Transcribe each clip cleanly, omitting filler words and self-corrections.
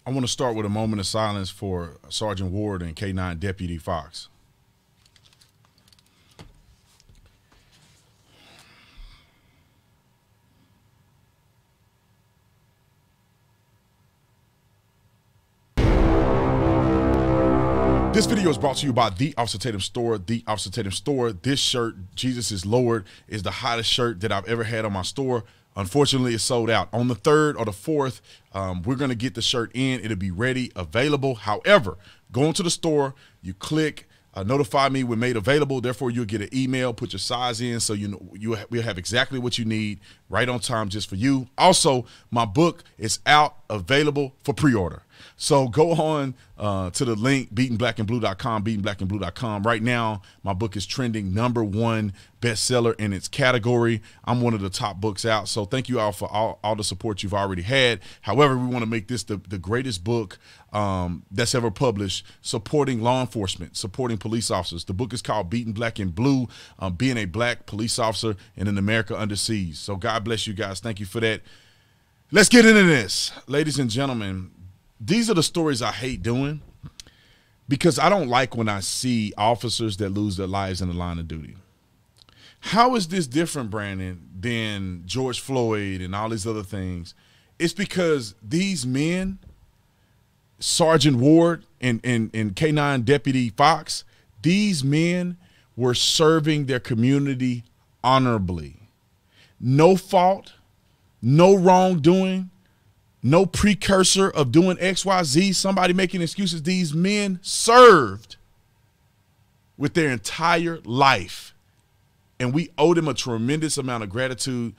I want to start with a moment of silence for Sergeant Ward and K9 Deputy Fox. This video is brought to you by the Officer Tatum Store. The Officer Tatum Store. This shirt, Jesus is Lord, is the hottest shirt that I've ever had on my store. Unfortunately, it's sold out. On the 3rd or the 4th, we're going to get the shirt in. It'll be ready, available. However, go into the store, you click notify me when made available. Therefore, you'll get an email, put your size in so you know we'll have exactly what you need right on time just for you. Also, my book is out, available for pre-order. So go on to the link, beatingblackandblue.com, beatingblackandblue.com. Right now, my book is trending #1 bestseller in its category. I'm one of the top books out. So thank you all for all the support you've already had. However, we want to make this the greatest book that's ever published, supporting law enforcement, supporting police officers. The book is called Beating Black and Blue, being a black police officer in an America under siege. So God bless you guys. Thank you for that. Let's get into this. Ladies and gentlemen, these are the stories I hate doing because I don't like when I see officers that lose their lives in the line of duty. How is this different, Brandon, than George Floyd and all these other things? It's because these men, Sergeant Ward and K9 Deputy Fox, these men were serving their community honorably. No fault, no wrongdoing, no precursor of doing XYZ, somebody making excuses. These men served with their entire life. And we owe them a tremendous amount of gratitude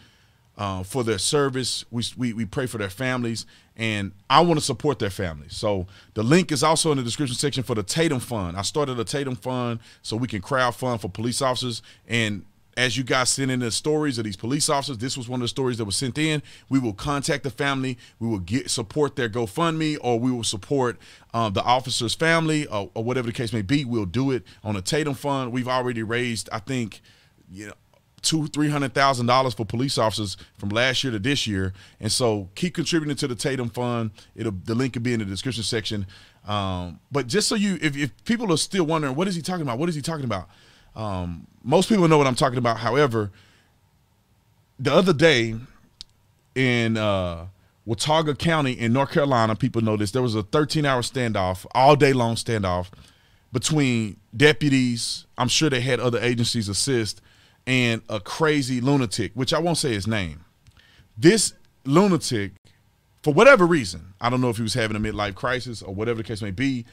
for their service. We pray for their families, and I want to support their families. So the link is also in the description section for the Tatum Fund. I started a Tatum Fund so we can crowdfund for police officers. And as you guys send in the stories of these police officers, this was one of the stories that was sent in. We will contact the family. We will support their GoFundMe, or we will support the officer's family, or whatever the case may be. We'll do it on the Tatum Fund. We've already raised, I think, $200,000-300,000 for police officers from last year to this year. And so keep contributing to the Tatum Fund. The link will be in the description section. But just so if people are still wondering, what is he talking about? What is he talking about? Most people know what I'm talking about. However, the other day in Watauga County in North Carolina, people know this, there was a 13-hour standoff, all day long standoff between deputies. I'm sure they had other agencies assist, and a crazy lunatic, which I won't say his name. This lunatic, for whatever reason, I don't know if he was having a midlife crisis or whatever the case may be,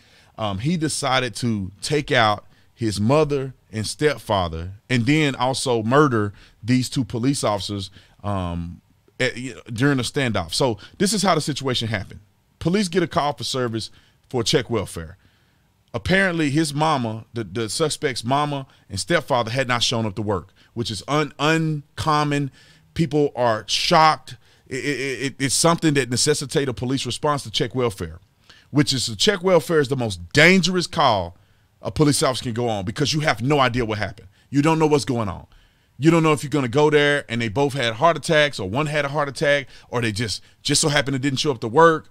he decided to take out his mother and stepfather, and then also murder these two police officers during the standoff. So this is how the situation happened. Police get a call for service for check welfare. Apparently his mama, the suspect's mama and stepfather, had not shown up to work, which is uncommon. People are shocked. It's something that necessitates a police response to check welfare, which is to check welfare is the most dangerous call a police officer can go on, because you have no idea what happened. You don't know what's going on. You don't know if you're going to go there and they both had heart attacks, or one had a heart attack, or they just so happened it didn't show up to work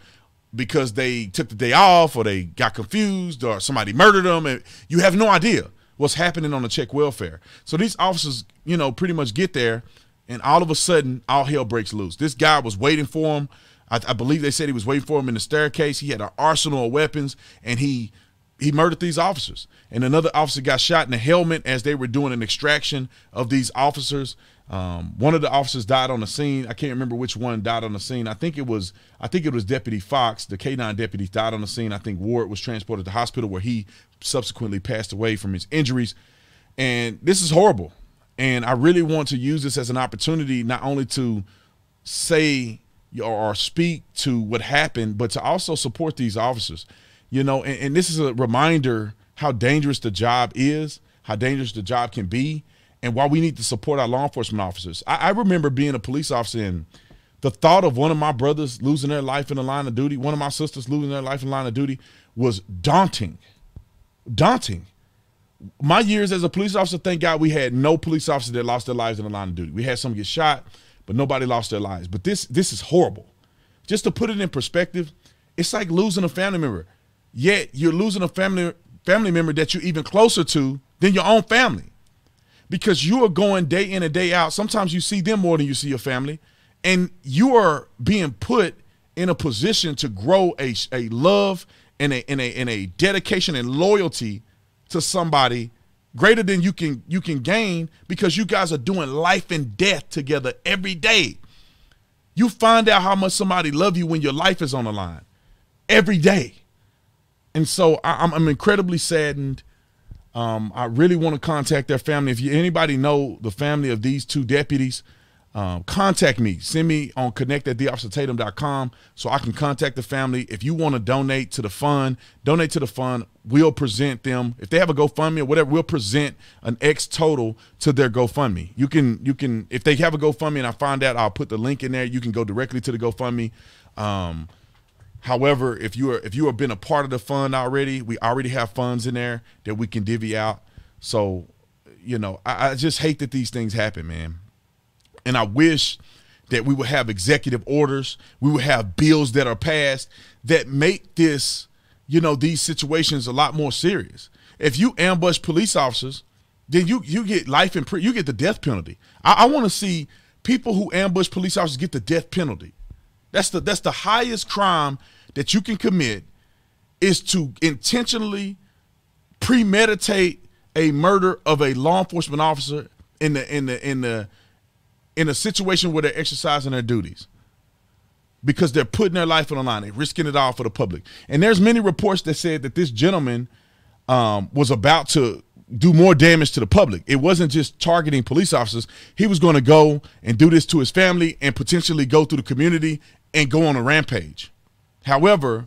because they took the day off, or they got confused, or somebody murdered them. And you have no idea what's happening on the check welfare. So these officers, pretty much get there, and all of a sudden, all hell breaks loose. This guy was waiting for him. I believe they said he was waiting for him in the staircase. He had an arsenal of weapons, and he murdered these officers. And another officer got shot in the helmet as they were doing an extraction of these officers. One of the officers died on the scene. I can't remember which one died on the scene. I think it was Deputy Fox, the K9 deputy, died on the scene. I think Ward was transported to the hospital, where he subsequently passed away from his injuries. And this is horrible. And I really want to use this as an opportunity, not only to say or speak to what happened, but to also support these officers. And this is a reminder how dangerous the job is, how dangerous the job can be, and why we need to support our law enforcement officers. I remember being a police officer, and the thought of one of my brothers losing their life in the line of duty, one of my sisters losing their life in the line of duty, was daunting. Daunting. My years as a police officer, thank God we had no police officers that lost their lives in the line of duty. We had some get shot, but nobody lost their lives. But this is horrible. Just to put it in perspective, It's like losing a family member. Yet you're losing a family member that you're even closer to than your own family, because you are going day in and day out. Sometimes you see them more than you see your family, and you are being put in a position to grow a love and a dedication and loyalty to somebody greater than you can gain, because you guys are doing life and death together every day. You find out how much somebody loves you when your life is on the line every day. And so I'm incredibly saddened. I really want to contact their family. If anybody know the family of these two deputies, contact me. Send me on connect@theofficertatum.com so I can contact the family. If you want to donate to the fund, we'll present them. If they have a GoFundMe or whatever, we'll present an X total to their GoFundMe. You can, if they have a GoFundMe and I find out, I'll put the link in there. You can go directly to the GoFundMe. However, if you have been a part of the fund already, we already have funds in there that we can divvy out. So, you know, I just hate that these things happen, man. And I wish that we would have executive orders, we would have bills that are passed that make this, you know, these situations a lot more serious. If you ambush police officers, then you get life in prison, you get the death penalty. I want to see people who ambush police officers get the death penalty. That's the highest crime that you can commit, is to intentionally premeditate a murder of a law enforcement officer in a situation where they're exercising their duties, because they're putting their life on the line. They're risking it all for the public. And there's many reports that said that this gentleman was about to do more damage to the public. It wasn't just targeting police officers. He was going to go and do this to his family and potentially go through the community and go on a rampage. However,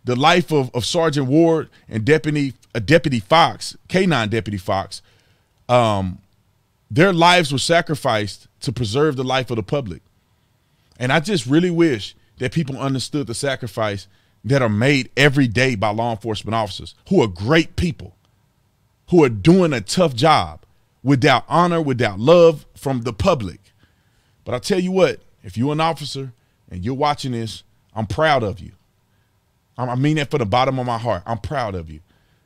the life of Sergeant Ward and Deputy Fox, K9 Deputy Fox, their lives were sacrificed to preserve the life of the public. And I just really wish that people understood the sacrifice that are made every day by law enforcement officers, who are great people, who are doing a tough job without honor, without love from the public. But I tell you what, if you're an officer and you're watching this, I'm proud of you. I mean that from the bottom of my heart. I'm proud of you.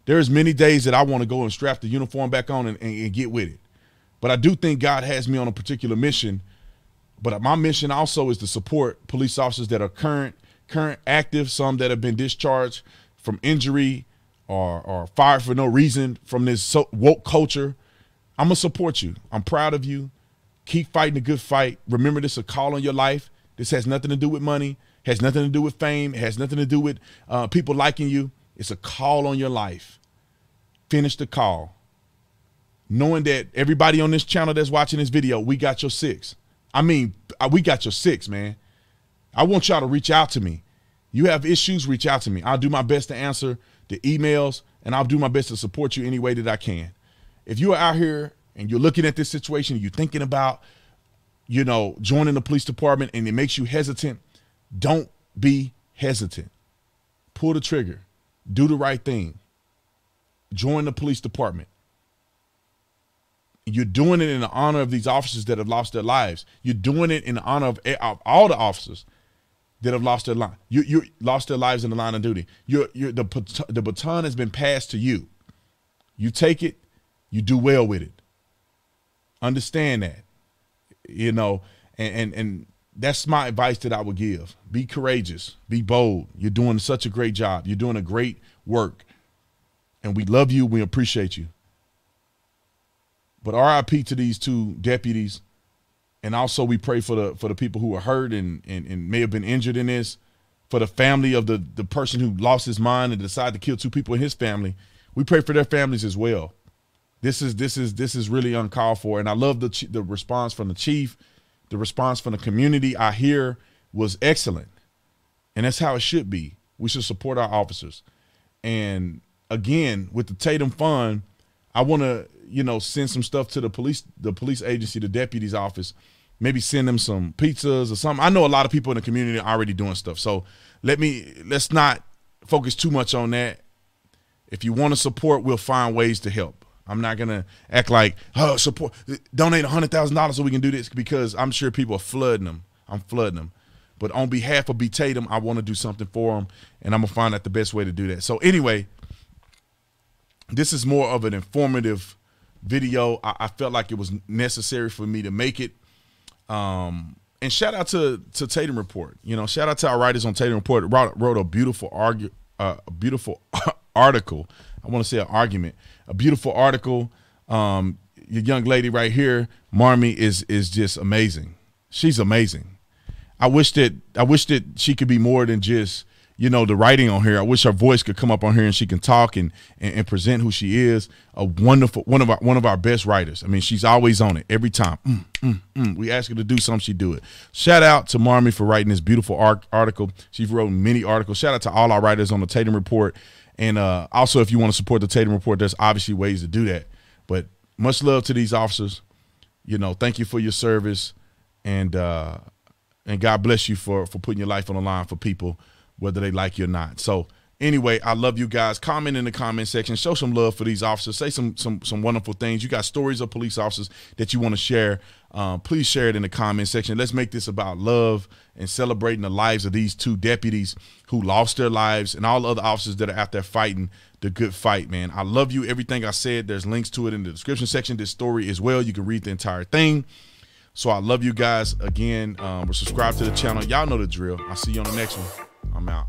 There's many days that I want to go and strap the uniform back on and get with it. But I do think God has me on a particular mission. But my mission also is to support police officers that are current active, some that have been discharged from injury or fired for no reason from this woke culture. I'm going to support you. I'm proud of you. Keep fighting a good fight. Remember, this is a call on your life. This has nothing to do with money, has nothing to do with fame, it has nothing to do with people liking you. It's a call on your life. Finish the call. Knowing that everybody on this channel that's watching this video, we got your six. I mean, we got your six, man. I want y'all to reach out to me. You have issues, reach out to me. I'll do my best to answer the emails, and I'll do my best to support you any way that I can. If you are out here and you're looking at this situation, you're thinking about, you know, joining the police department, and it makes you hesitant, don't be hesitant. Pull the trigger. Do the right thing. Join the police department. You're doing it in the honor of these officers that have lost their lives. You're doing it in the honor of all the officers that have lost their lives. You lost their lives in the line of duty. The baton has been passed to you. You take it. You do well with it. Understand that, you know, and that's my advice that I would give. Be courageous. Be bold. You're doing such a great job. You're doing a great work, and we love you. We appreciate you. But RIP to these two deputies, and also we pray for the people who are hurt and may have been injured in this, for the family of the person who lost his mind and decided to kill two people in his family. We pray for their families as well. This is really uncalled for, and I love the response from the chief, the response from the community I hear was excellent, and that's how it should be. We should support our officers. And again, with the Tatum Fund, I want to, you know, send some stuff to the police agency, the deputy's office, maybe send them some pizzas or something. I know a lot of people in the community are already doing stuff. So let's not focus too much on that. If you want to support, we'll find ways to help. I'm not going to act like, oh, support, donate $100,000 so we can do this, because I'm sure people are flooding them. I'm flooding them. But on behalf of B. Tatum, I want to do something for him, and I'm going to find out the best way to do that. So anyway, this is more of an informative video. I felt like it was necessary for me to make it. And shout out to Tatum Report. You know, shout out to our writers on Tatum Report. Wrote a beautiful article. I want to say an argument. A beautiful article. Your young lady right here, Marmy, is just amazing. She's amazing. I wish that she could be more than just, you know, the writing on here. I wish her voice could come up on here and she can talk and present who she is. A wonderful one of our best writers. I mean, she's always on it every time. We ask her to do something, she do it. Shout out to Marmy for writing this beautiful article. She's wrote many articles. Shout out to all our writers on the Tatum Report. And also, if you want to support the Tatum Report, there's obviously ways to do that. But much love to these officers. You know, thank you for your service, and God bless you for putting your life on the line for people, whether they like you or not. So anyway, I love you guys. Comment in the comment section. Show some love for these officers. Say some wonderful things. You got stories of police officers that you want to share. Please share it in the comment section. Let's make this about love and celebrating the lives of these two deputies who lost their lives and all the other officers that are out there fighting the good fight, man. I love you. Everything I said, there's links to it in the description section. This story as well. You can read the entire thing. So I love you guys. Again, subscribe to the channel. Y'all know the drill. I'll see you on the next one. I'm out.